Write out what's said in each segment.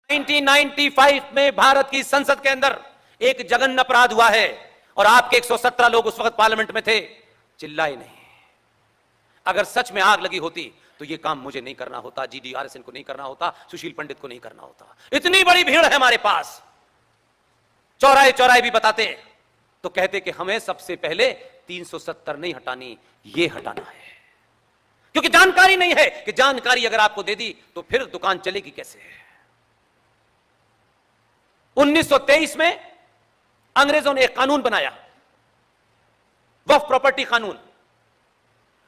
1995 में भारत की संसद के अंदर एक जघन्य अपराध हुआ है और आपके 117 लोग उस वक्त पार्लियामेंट में थे, चिल्लाए नहीं। अगर सच में आग लगी होती तो यह काम मुझे नहीं करना होता, GDRSN को नहीं करना होता, सुशील पंडित को नहीं करना होता। इतनी बड़ी भीड़ है हमारे पास, चौराहे चौराहे भी बताते तो कहते कि हमें सबसे पहले 370 नहीं हटानी, ये हटाना है, क्योंकि जानकारी नहीं है कि जानकारी अगर आपको दे दी तो फिर दुकान चलेगी कैसे। 1923 में अंग्रेजों ने एक कानून बनाया, वक्फ प्रॉपर्टी कानून।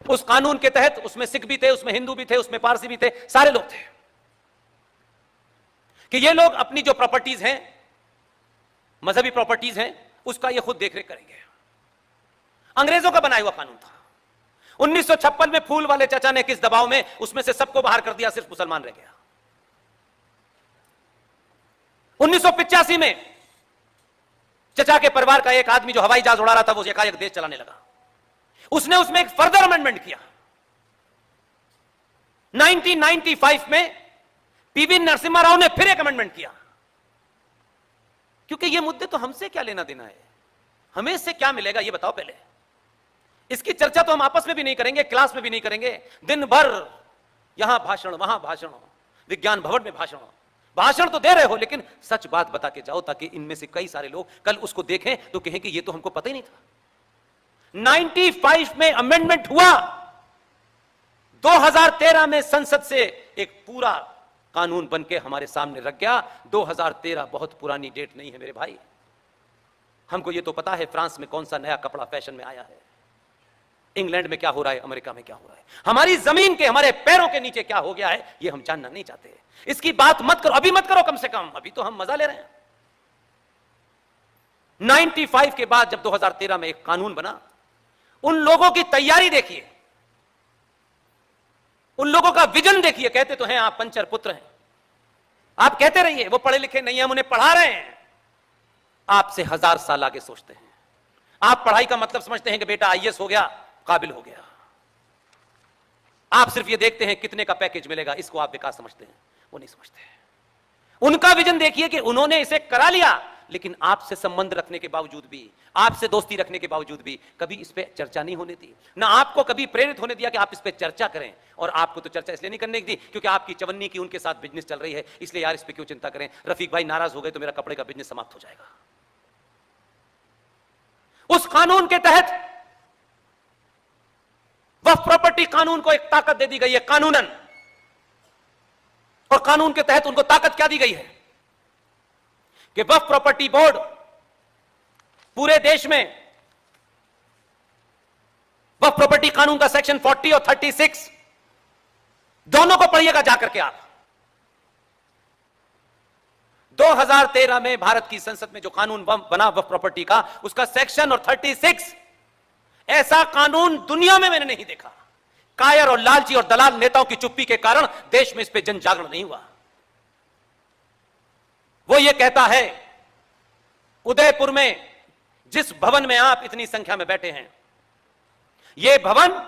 उस कानून के तहत उसमें सिख भी थे, उसमें हिंदू भी थे, उसमें पारसी भी थे, सारे लोग थे कि ये लोग अपनी जो प्रॉपर्टीज हैं, मजहबी प्रॉपर्टीज हैं, उसका ये खुद देखरेख करेंगे। अंग्रेजों का बनाया हुआ कानून था। 1956 में फूल वाले चाचा ने किस दबाव में उसमें से सबको बाहर कर दिया, सिर्फ मुसलमान रह गया। 1985 में चचा के परिवार का एक आदमी जो हवाई जहाज उड़ा रहा था, वो एकाएक देश चलाने लगा। उसने उसमें एक फर्दर अमेंडमेंट किया। 1995 में पीवी नरसिम्हा राव ने फिर एक अमेंडमेंट किया, क्योंकि ये मुद्दे तो हमसे क्या लेना देना है, हमें इससे क्या मिलेगा ये बताओ पहले। इसकी चर्चा तो हम आपस में भी नहीं करेंगे, क्लास में भी नहीं करेंगे। दिन भर यहां भाषण, वहां भाषण, विज्ञान भवन में भाषण। भाषण तो दे रहे हो, लेकिन सच बात बता के जाओ, ताकि इनमें से कई सारे लोग कल उसको देखें तो कहें कि ये तो हमको पता ही नहीं था। 95 में अमेंडमेंट हुआ, 2013 में संसद से एक पूरा कानून बनके हमारे सामने रख गया। 2013 बहुत पुरानी डेट नहीं है मेरे भाई। हमको ये तो पता है फ्रांस में कौन सा नया कपड़ा फैशन में आया है, इंग्लैंड में क्या हो रहा है, अमेरिका में क्या हो रहा है, हमारी जमीन के, हमारे पैरों के नीचे क्या हो गया है, ये हम जानना नहीं चाहते। इसकी बात मत करो, अभी मत करो, कम से कम अभी तो हम मजा ले रहे हैं। 95 के बाद जब 2013 में एक कानून बना, उन लोगों की तैयारी देखिए, उन लोगों का विजन देखिए। कहते तो हैं आप पंचर पुत्र हैं, आप कहते रहिए, वो पढ़े लिखे नहीं है, हम उन्हें पढ़ा रहे हैं। आपसे 1000 साल आगे सोचते हैं। आप पढ़ाई का मतलब समझते हैं कि बेटा IAS हो गया, काबिल हो गया। आप सिर्फ ये देखते हैं कितने का पैकेज मिलेगा, इसको आप विकास समझते हैं, वो नहीं समझते हैं। उनका विजन देखिए कि उन्होंने इसे करा लिया, लेकिन आपसे संबंध रखने के बावजूद भी, आपसे दोस्ती रखने के बावजूद भी कभी इस पे चर्चा नहीं होने दी, ना आपको कभी प्रेरित होने दिया कि आप इस पे चर्चा करें। और आपको तो चर्चा इसलिए नहीं करने दी क्योंकि आपकी चवन्नी की उनके साथ बिजनेस चल रही है, इसलिए यार इस पे क्यों चिंता करें, रफीक भाई नाराज हो गए तो मेरा कपड़े का बिजनेस समाप्त हो जाएगा। उस कानून के तहत वक्फ प्रॉपर्टी कानून को एक ताकत दे दी गई है कानूनन, और कानून के तहत उनको ताकत क्या दी गई है कि वक्फ प्रॉपर्टी बोर्ड पूरे देश में, वक्फ प्रॉपर्टी कानून का सेक्शन 40 और 36 दोनों को पढ़िएगा जाकर के आप। 2013 में भारत की संसद में जो कानून बना वक्फ प्रॉपर्टी का, उसका सेक्शन और 36, ऐसा कानून दुनिया में मैंने नहीं देखा। कायर और लालची और दलाल नेताओं की चुप्पी के कारण देश में इस पे जन जागरण नहीं हुआ। वो ये कहता है, उदयपुर में जिस भवन में आप इतनी संख्या में बैठे हैं, यह भवन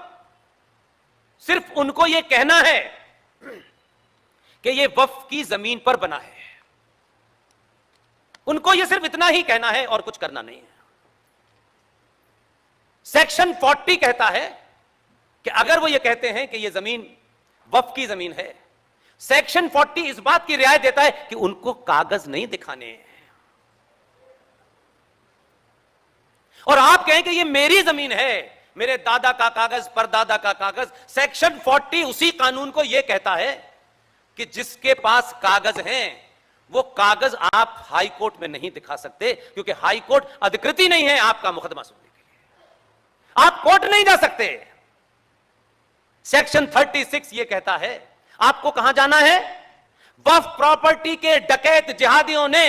सिर्फ उनको यह कहना है कि यह वक्फ की जमीन पर बना है। उनको यह सिर्फ इतना ही कहना है और कुछ करना नहीं है। सेक्शन 40 कहता है कि अगर वो ये कहते हैं कि ये जमीन वक्फ की जमीन है, सेक्शन 40 इस बात की रियायत देता है कि उनको कागज नहीं दिखाने हैं। और आप कहें कि ये मेरी जमीन है, मेरे दादा का कागज, परदादा का कागज। सेक्शन 40 उसी कानून को यह कहता है कि जिसके पास कागज हैं, वो कागज आप हाई कोर्ट में नहीं दिखा सकते, क्योंकि हाई कोर्ट अधिकृत ही नहीं है आपका मुकदमा सुनने के लिए। आप कोर्ट नहीं जा सकते। सेक्शन 36 ये कहता है आपको कहां जाना है। वक्फ प्रॉपर्टी के डकैत जिहादियों ने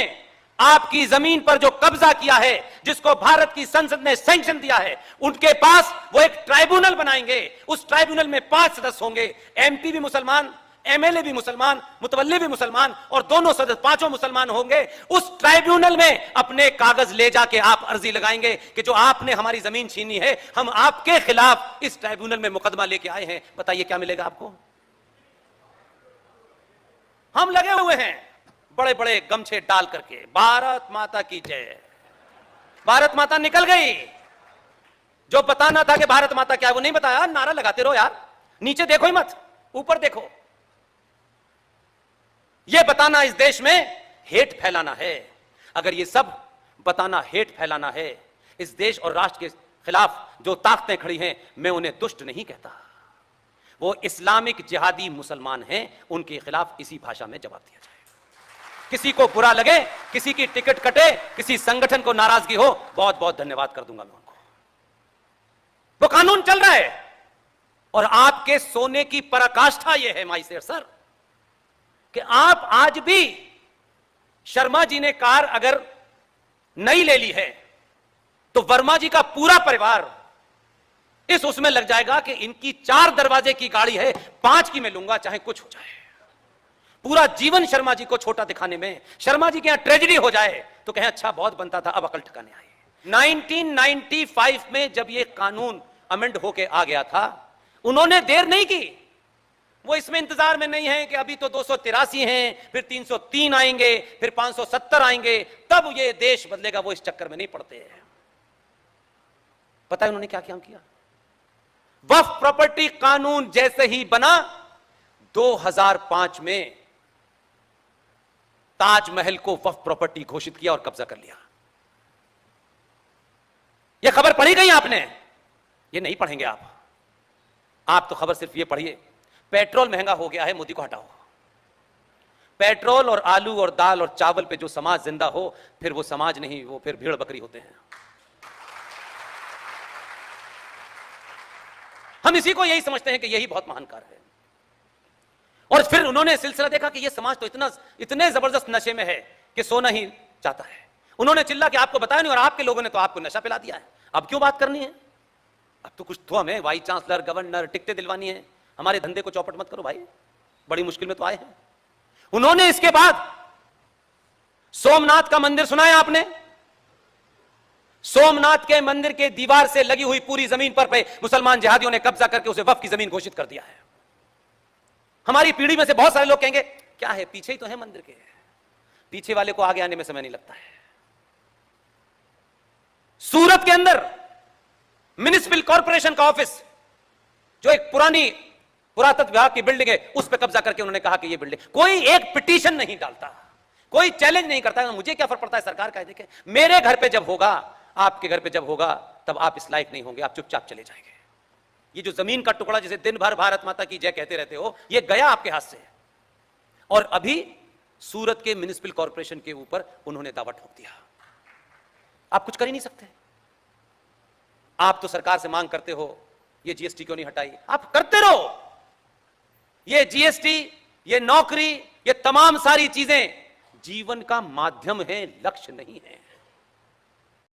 आपकी जमीन पर जो कब्जा किया है, जिसको भारत की संसद ने सैंक्शन दिया है, उनके पास वो एक ट्राइब्यूनल बनाएंगे। उस ट्राइब्यूनल में 5 सदस्य होंगे, MP भी मुसलमान, MLA भी मुसलमान, मुतवल्ली भी मुसलमान, और दोनों सदस्य 5 मुसलमान होंगे। उस ट्राइब्यूनल में अपने कागज ले जाके आप अर्जी लगाएंगे कि जो आपने हमारी जमीन छीनी है, हम आपके खिलाफ इस ट्राइब्यूनल में मुकदमा लेके आए हैं। बताइए क्या मिलेगा आपको। हम लगे हुए हैं, बड़े बड़े गमछे डाल करके भारत माता की जय, भारत माता निकल गई। जो बताना था कि भारत माता क्या है वो नहीं बताया, नारा लगाते रहो यार, नीचे देखो ही मत, ऊपर देखो। यह बताना इस देश में हेट फैलाना है। अगर ये सब बताना हेट फैलाना है, इस देश और राष्ट्र के खिलाफ जो ताकतें खड़ी हैं, मैं उन्हें दुष्ट नहीं कहता, वो इस्लामिक जिहादी मुसलमान हैं, उनके खिलाफ इसी भाषा में जवाब दिया जाए। किसी को बुरा लगे, किसी की टिकट कटे, किसी संगठन को नाराजगी हो, बहुत बहुत धन्यवाद कर दूंगा मैं उनको। वो कानून चल रहा है और आपके सोने की पराकाष्ठा यह है माई सर कि आप आज भी शर्मा जी ने कार अगर नई ले ली है तो वर्मा जी का पूरा परिवार इस उसमें लग जाएगा कि इनकी 4 दरवाजे की गाड़ी है, 5 की मैं लूंगा चाहे कुछ हो जाए। पूरा जीवन शर्मा जी को छोटा दिखाने में, शर्मा जी के यहां ट्रेजेडी हो जाए तो कहें अच्छा बहुत बनता था, अब अकल ठिकाने आए। 1995 में जब यह कानून अमेंड होके आ गया था, उन्होंने देर नहीं की। वो इसमें इंतजार में नहीं है कि अभी तो 283 हैं, फिर 303 आएंगे, फिर 570 आएंगे, तब ये देश बदलेगा, वो इस चक्कर में नहीं पड़ते हैं। पता है उन्होंने क्या क्या किया? वक्फ प्रॉपर्टी कानून जैसे ही बना, 2005 में ताजमहल को वक्फ प्रॉपर्टी घोषित किया और कब्जा कर लिया। यह खबर पढ़ी गई आपने? ये नहीं पढ़ेंगे आप तो खबर सिर्फ ये पढ़िए, पेट्रोल महंगा हो गया है, मोदी को हटाओ। पेट्रोल और आलू और दाल और चावल पे जो समाज जिंदा हो, फिर वो समाज नहीं, वो फिर भेड़ बकरी होते हैं। हम इसी को यही समझते हैं कि यही बहुत महान कार्य है। और फिर उन्होंने सिलसिला देखा कि ये समाज तो इतने जबरदस्त नशे में है कि सोना ही चाहता है। उन्होंने चिल्ला कि आपको बताया नहीं और आपके लोगों ने तो आपको नशा पिला दिया है, अब क्यों बात करनी है? अब तो कुछ तो हमें वाइस चांसलर, गवर्नर, टिकटें दिलवानी है, हमारे धंधे को चौपट मत करो भाई, बड़ी मुश्किल में तो आए हैं। उन्होंने इसके बाद सोमनाथ का मंदिर सुना है आपने? सोमनाथ के मंदिर के दीवार से लगी हुई पूरी जमीन पर मुसलमान जिहादियों ने कब्जा करके उसे वक्फ की जमीन घोषित कर दिया है। हमारी पीढ़ी में से बहुत सारे लोग कहेंगे क्या है, पीछे ही तो है मंदिर के, पीछे वाले को आगे आने में समय नहीं लगता है। सूरत के अंदर म्युनिसिपल कॉर्पोरेशन का ऑफिस, जो एक पुरानी पुरातत्व विभाग की बिल्डिंग है, उस पर कब्जा करके उन्होंने कहा कि यह बिल्डिंग, कोई एक पिटीशन नहीं डालता, कोई चैलेंज नहीं करता। मुझे क्या फर्क पड़ता है सरकार का? देखें, मेरे घर पे जब होगा, आपके घर पे जब होगा, तब आप इस लायक नहीं होंगे, आप चुपचाप चले जाएंगे। ये जो जमीन का टुकड़ा जिसे दिन भर भारत माता की जय कहते रहते हो, ये गया आपके हाथ से। और अभी सूरत के म्युनिसिपल कॉर्पोरेशन के ऊपर उन्होंने दावा ठोक दिया। आप कुछ कर ही नहीं सकते। आप तो सरकार से मांग करते हो ये जीएसटी क्यों नहीं हटाई, आप करते रहो। ये जीएसटी, ये नौकरी, ये तमाम सारी चीजें जीवन का माध्यम है, लक्ष्य नहीं है।